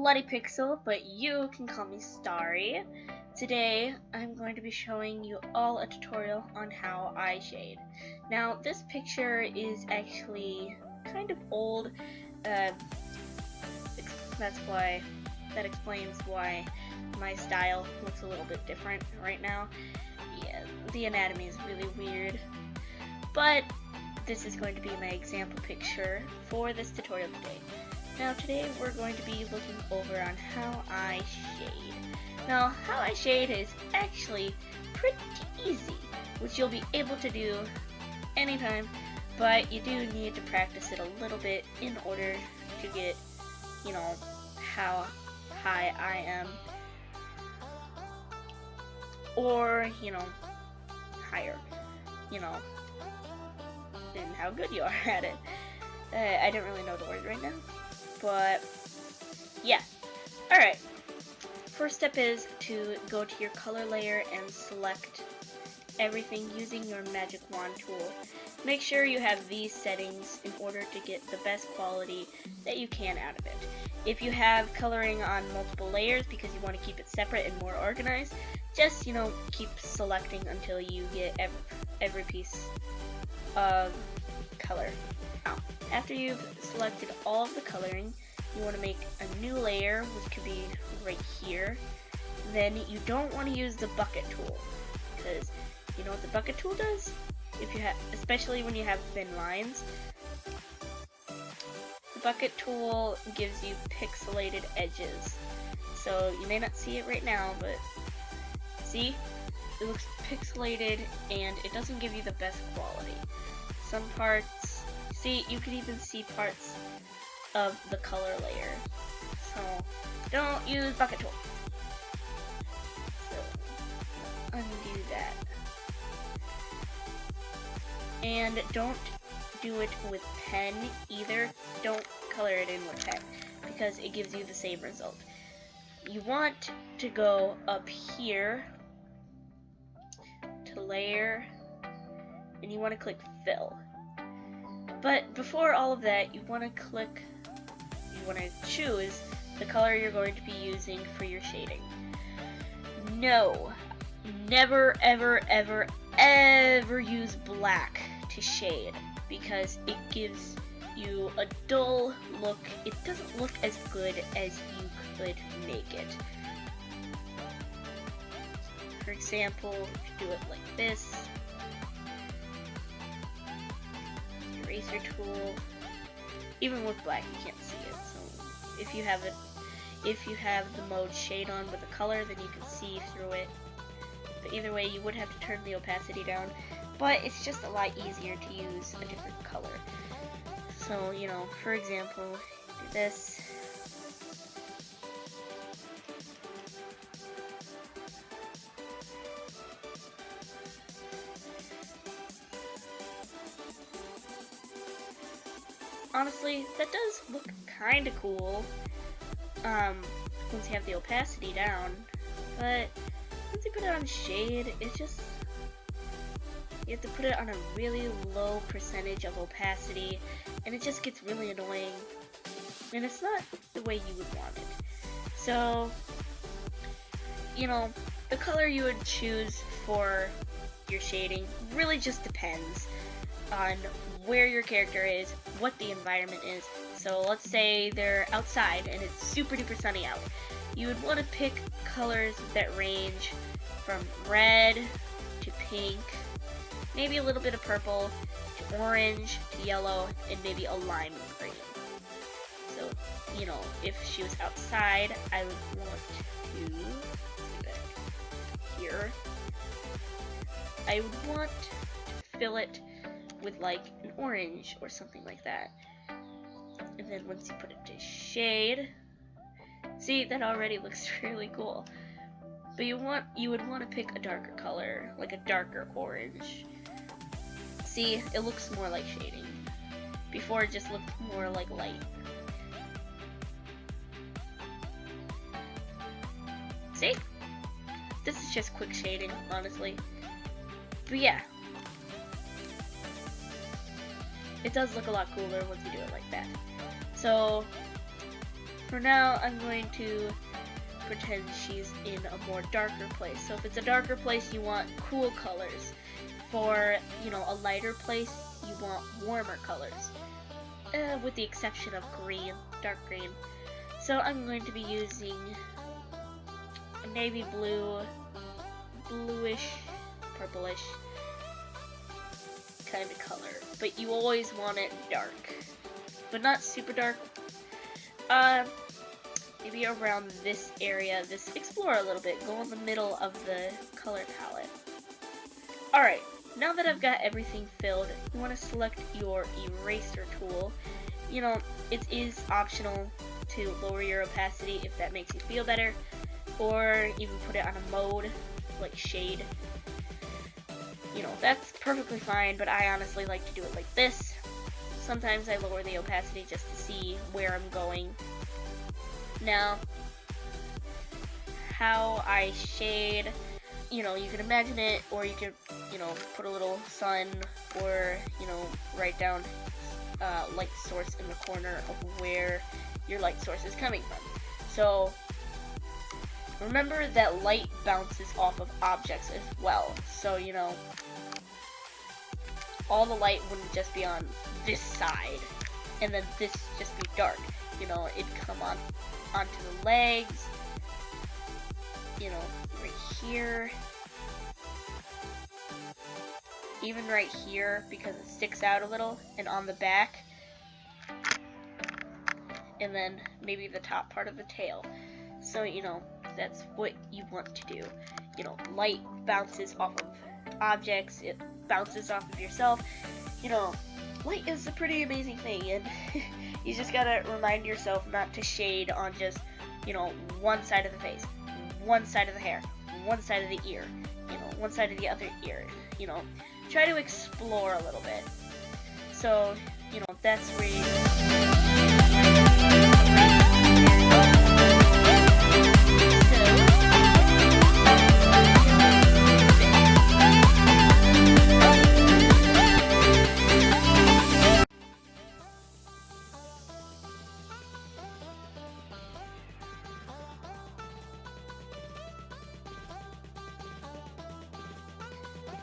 bloodyplxel, but you can call me Starry. Today I'm going to be showing you all a tutorial on how I shade. Now this picture is actually kind of old, that explains why my style looks a little bit different right now. Yeah, the anatomy is really weird, but this is going to be my example picture for this tutorial today. Now today we're going to be looking over on how I shade. Now how I shade is actually pretty easy, which you'll be able to do anytime, but you do need to practice it a little bit in order to get, you know, how high I am, or, you know, higher, you know, and how good you are at it. I don't really know the word right now, but yeah. Alright, first step is to go to your color layer and select everything using your magic wand tool. Make sure you have these settings in order to get the best quality that you can out of it. If you have coloring on multiple layers because you want to keep it separate and more organized, just, you know, keep selecting until you get every piece of color. Now, after you've selected all of the coloring, you want to make a new layer, which could be right here. Then you don't want to use the bucket tool, because you know what the bucket tool does? If you have, especially when you have thin lines, the bucket tool gives you pixelated edges. So you may not see it right now, but see, it looks pixelated and it doesn't give you the best quality. Some parts, see, you can even see parts of the color layer. So don't use bucket tool. So undo that. And don't do it with pen either. Don't color it in with pen because it gives you the same result. You want to go up here to layer and you want to click fill. But before all of that, you want to choose the color you're going to be using for your shading. No, never ever ever ever use black to shade because it gives you a dull look. It doesn't look as good as you could make it. For example, if you do it like this, eraser tool, even with black you can't see it. So if you have the mode shade on with a color, then you can see through it. But either way, you would have to turn the opacity down, but it's just a lot easier to use a different color. So, you know, for example, do this. Honestly, that does look kind of cool once you have the opacity down, but once you put it on shade, it just, you have to put it on a really low percentage of opacity, and it just gets really annoying, and it's not the way you would want it. So, you know, the color you would choose for your shading really just depends on where your character is, what the environment is. So let's say they're outside and it's super duper sunny out. You would want to pick colors that range from red to pink, maybe a little bit of purple, to orange, to yellow, and maybe a lime green. So, you know, if she was outside, I would want to do that here. I would want to fill it with like an orange or something like that. And then once you put it to shade, see, that already looks really cool. But you would want to pick a darker color, like a darker orange. See, it looks more like shading. Before it just looked more like light. See? This is just quick shading, honestly. But yeah. It does look a lot cooler once you do it like that. So For now, I'm going to pretend she's in a more darker place. So if it's a darker place, you want cool colors. For, you know, a lighter place, you want warmer colors. With the exception of green, dark green. So I'm going to be using a navy blue, bluish, purplish kind of color. But you always want it dark. But not super dark. Maybe around this area. Just explore a little bit. Go in the middle of the color palette. Alright, now that I've got everything filled, you want to select your eraser tool. You know, it is optional to lower your opacity if that makes you feel better. Or even put it on a mode, like shade. You know, that's perfectly fine, but I honestly like to do it like this. Sometimes I lower the opacity just to see where I'm going. Now, how I shade, you know, you can imagine it, or you could, you know, put a little sun, or, you know, write down light source in the corner of where your light source is coming from. So, remember that light bounces off of objects as well. So, you know, all the light wouldn't just be on this side, and then this just be dark. You know, it'd come on onto the legs, you know, right here, even right here because it sticks out a little, and on the back, and then maybe the top part of the tail. So, you know, that's what you want to do. You know, light bounces off of objects, it bounces off of yourself. You know, light is a pretty amazing thing, and you just gotta remind yourself not to shade on just, you know, one side of the face, one side of the hair, one side of the ear, you know, one side of the other ear. You know, try to explore a little bit. So, you know, that's where you...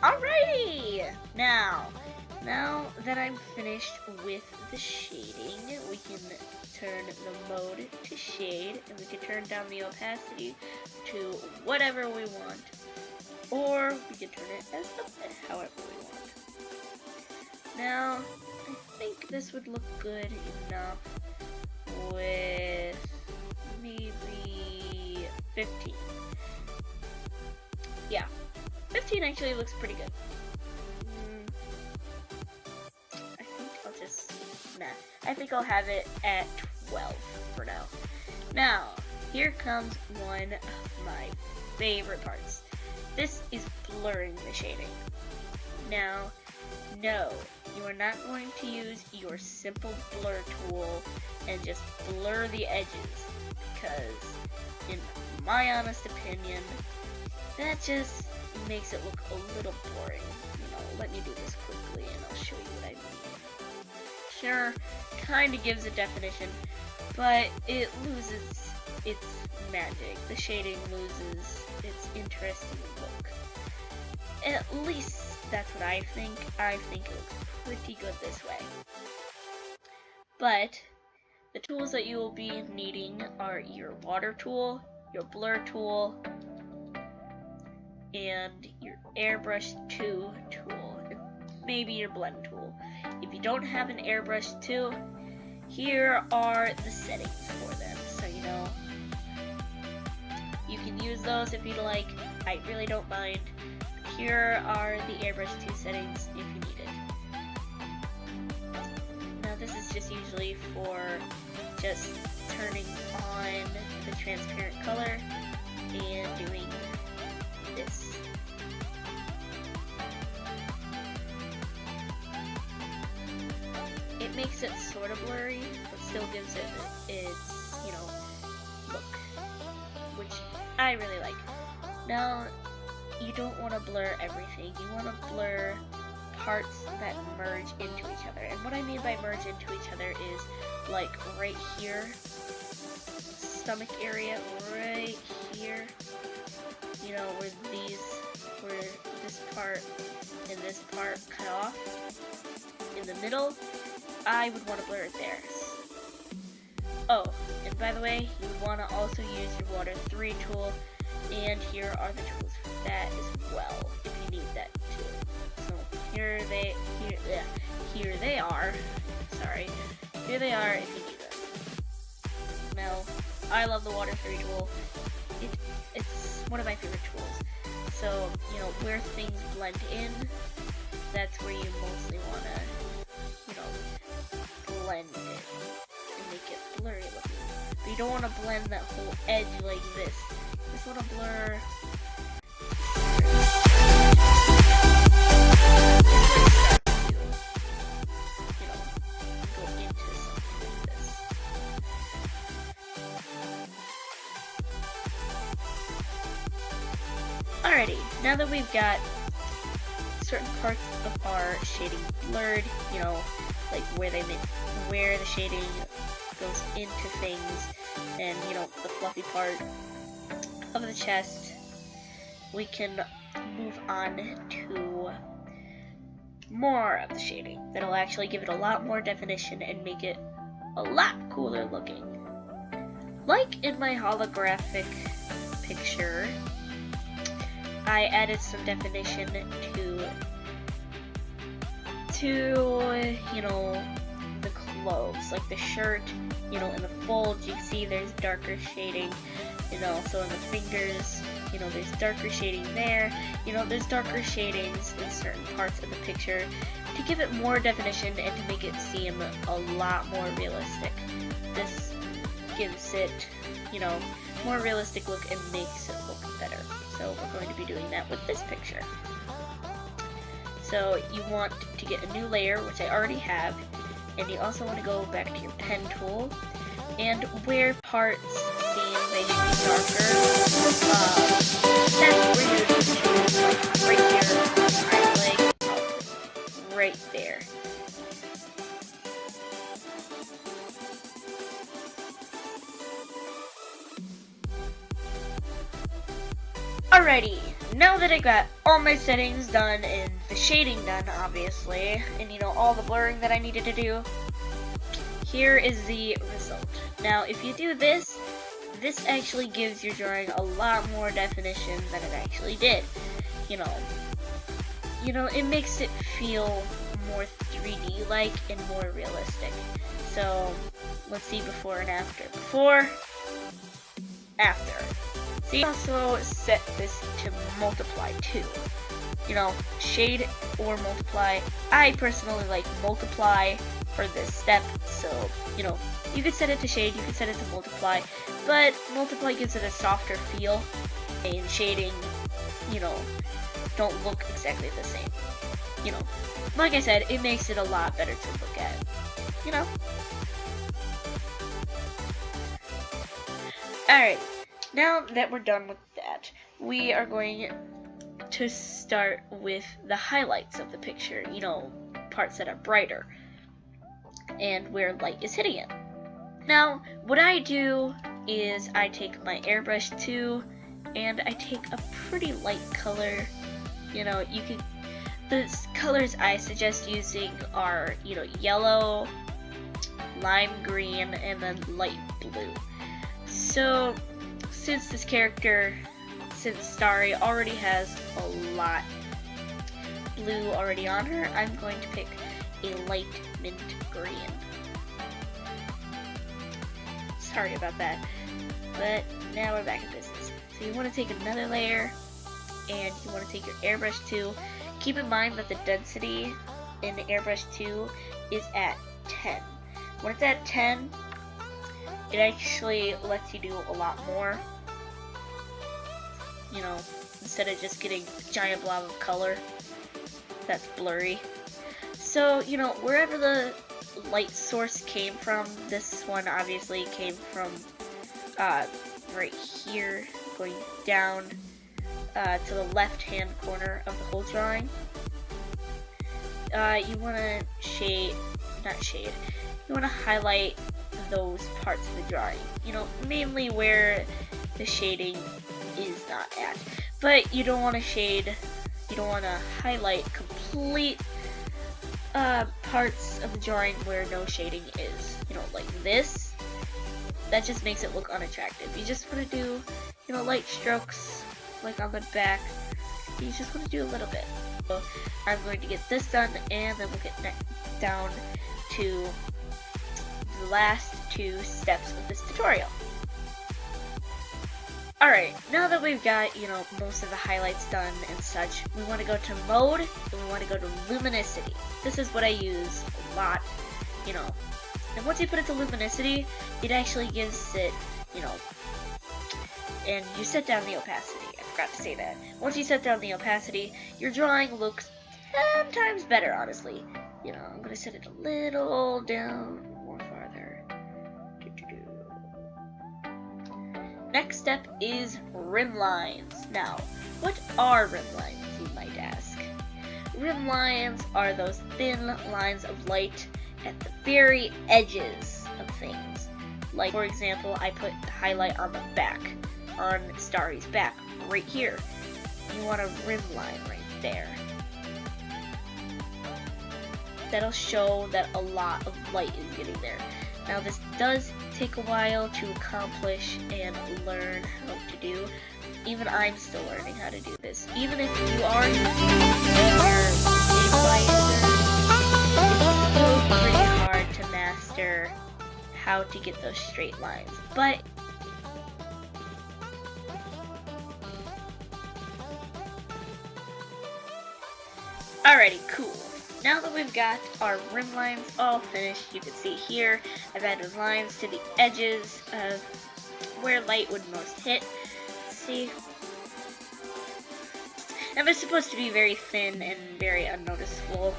Alrighty! Now that I'm finished with the shading, we can turn the mode to shade, and we can turn down the opacity to whatever we want, or we can turn it as however we want. Now, I think this would look good enough with maybe 15. Yeah. 15 actually looks pretty good. I think I'll have it at 12 for now. Now, here comes one of my favorite parts. This is blurring the shading. Now, no, you are not going to use your simple blur tool and just blur the edges, because in my honest opinion, that just makes it look a little boring. You know, let me do this quickly and I'll show you what I mean. Sure, kind of gives a definition, but it loses its magic. The shading loses its interesting look. At least that's what I think. I think it looks pretty good this way. But the tools that you will be needing are your water tool, your blur tool, and your airbrush 2 tool, and maybe your blend tool. If you don't have an airbrush 2, here are the settings for them. So, you know, you can use those if you'd like. I really don't mind. Here are the airbrush 2 settings if you need it. Now this is just usually for just turning on the transparent color and doing this. It makes it sort of blurry, but still gives it its, you know, look, which I really like. Now, you don't want to blur everything. You want to blur parts that merge into each other. And what I mean by merge into each other is, like, right here, stomach area right here. You know, where this part and this part cut off in the middle, I would want to blur it there. Oh, and by the way, you would want to also use your Water 3 tool, and here are the tools for that as well, if you need that too. So here they are. Sorry, here they are if you need them. Now, I love the Water 3 tool. It's one of my favorite tools. So, you know, where things blend in, that's where you mostly want to, you know, blend it and make it blurry looking. But you don't want to blend that whole edge like this. You just want to blur. You know, go into something like this. Alrighty, now that we've got certain parts of our shading blurred, you know, like where the shading goes into things, and you know, the fluffy part of the chest, we can move on to more of the shading that'll actually give it a lot more definition and make it a lot cooler looking. Like in my holographic picture, I added some definition to you know, the clothes, like the shirt, you know, in the folds you can see there's darker shading, and also in the fingers, you know, there's darker shading there, you know, there's darker shadings in certain parts of the picture to give it more definition and to make it seem a lot more realistic. This gives it, you know, more realistic look and makes it look better. So we're going to be doing that with this picture. So you want to get a new layer, which I already have, and you also want to go back to your pen tool, and where parts seem they should be darker, that's where you choose, like right here, right there. Alrighty, now that I got all my settings done and the shading done, obviously, and you know, all the blurring that I needed to do, here is the result. Now, if you do this, this actually gives your drawing a lot more definition than it actually did. You know, it makes it feel more 3D-like and more realistic. So, let's see before and after. Before, after. So you also set this to multiply too. You know, shade or multiply. I personally like multiply for this step, so, you know, you could set it to shade, you could set it to multiply, but multiply gives it a softer feel, and shading, you know, don't look exactly the same. You know, like I said, it makes it a lot better to look at, you know. Alright, now that we're done with that, we are going to start with the highlights of the picture, you know, parts that are brighter and where light is hitting it. Now, what I do is I take my airbrush 2 and I take a pretty light color. You know, the colors I suggest using are, you know, yellow, lime green, and then light blue. So, since this character, since Starry already has a lot blue already on her, I'm going to pick a light mint green. Sorry about that, but now we're back in business. So you want to take another layer, and you want to take your airbrush 2. Keep in mind that the density in the airbrush 2 is at 10. When it's at 10, it actually lets you do a lot more. You know, instead of just getting a giant blob of color that's blurry. So, you know, wherever the light source came from, this one obviously came from right here, going down to the left hand corner of the whole drawing. You want to you want to highlight those parts of the drawing. You know, mainly where the shading is not at. But you don't want to shade, you don't want to highlight complete parts of the drawing where no shading is. You know, like this. That just makes it look unattractive. You just want to do, you know, light strokes, like on the back. You just want to do a little bit. So I'm going to get this done, and then we'll get down to the last two steps of this tutorial. Alright, now that we've got, you know, most of the highlights done and such, we want to go to mode, and we want to go to luminosity. This is what I use a lot, you know. And once you put it to luminosity, it actually gives it, you know, and you set down the opacity. I forgot to say that. Once you set down the opacity, your drawing looks 10 times better, honestly. You know, I'm going to set it a little down more farther. Next step is rim lines. Now, what are rim lines, you might ask? Rim lines are those thin lines of light at the very edges of things. Like, for example, I put the highlight on the back, on Starry's back, right here. You want a rim line right there. That'll show that a lot of light is getting there. Now, this does take a while to accomplish and learn how to do. Even I'm still learning how to do this. Even if you are using your stabilizer, it's still pretty hard to master how to get those straight lines. But alrighty, cool. Now that we've got our rim lines all finished, you can see here I've added lines to the edges of where light would most hit. See? And they're supposed to be very thin and very unnoticeable.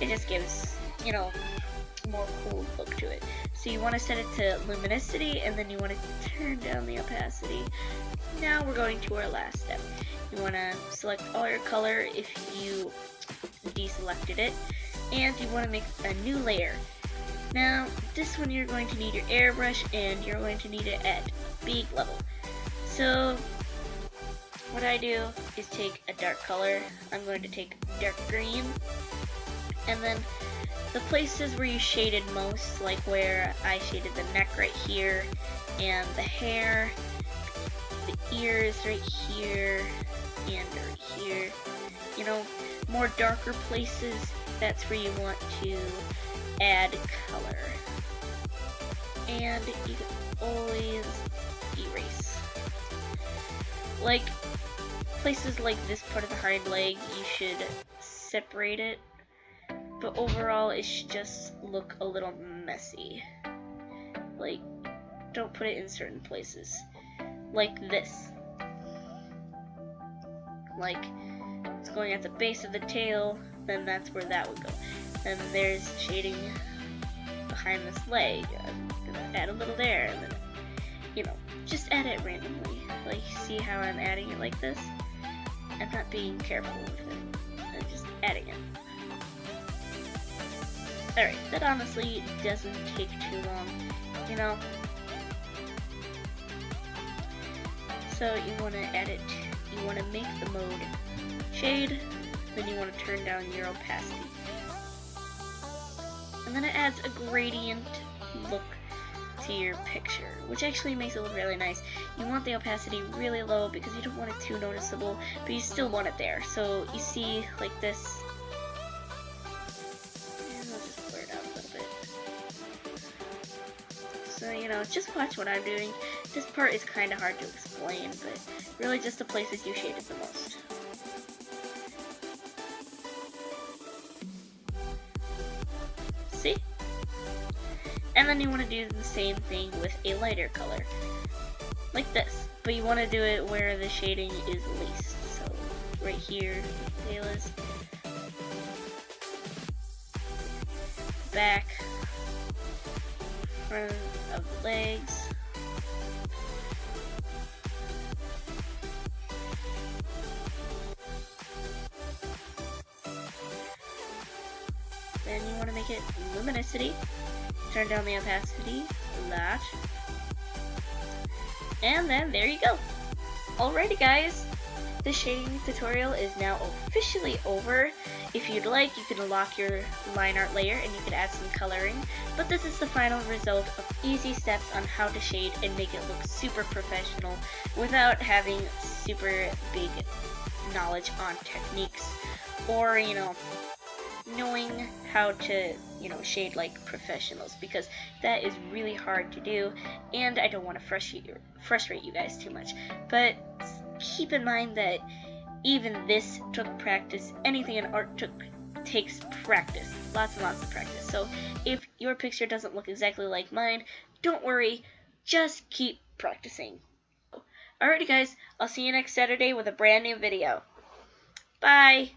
It just gives, you know, more cool look to it. So you want to set it to luminosity, and then you want to turn down the opacity. Now we're going to our last step. You want to select all your color if you deselected it, and you want to make a new layer. Now this one you're going to need your airbrush, and you're going to need it at big level. So what I do is take a dark color. I'm going to take dark green, and then the places where you shaded most, like where I shaded the neck right here, and the hair, the ears right here, and right here, you know, more darker places, that's where you want to add color. And you can always erase. Like, places like this part of the hind leg, you should separate it, but overall it should just look a little messy. Like, don't put it in certain places. Like this. Like, it's going at the base of the tail, then that's where that would go. Then there's shading behind this leg. I'm gonna add a little there, and then, you know, just add it randomly. Like, see how I'm adding it like this? I'm not being careful with it. I'm just adding it. Alright, that honestly doesn't take too long, you know. So you want to add it, you want to make the mode shade, then you want to turn down your opacity. And then it adds a gradient look to your picture, which actually makes it look really nice. You want the opacity really low because you don't want it too noticeable, but you still want it there. So you see, like this. And I'll just blur it out a little bit. So, you know, just watch what I'm doing. This part is kind of hard to explain, but really just the places you shaded the most. See? And then you want to do the same thing with a lighter color, like this. But you want to do it where the shading is least. So right here, the tail is, back, front of the legs, then you want to make it luminosity, turn down the opacity a lot. And then there you go. Alrighty guys, the shading tutorial is now officially over. If you'd like, you can lock your line art layer and you can add some coloring, but this is the final result of easy steps on how to shade and make it look super professional without having super big knowledge on techniques or, you know, knowing how to, you know, shade like professionals, because that is really hard to do and I don't want to frustrate you guys too much. But keep in mind that even this took practice. Anything in art takes practice, lots and lots of practice. So if your picture doesn't look exactly like mine, don't worry, just keep practicing. Alrighty guys, I'll see you next Saturday with a brand new video. Bye!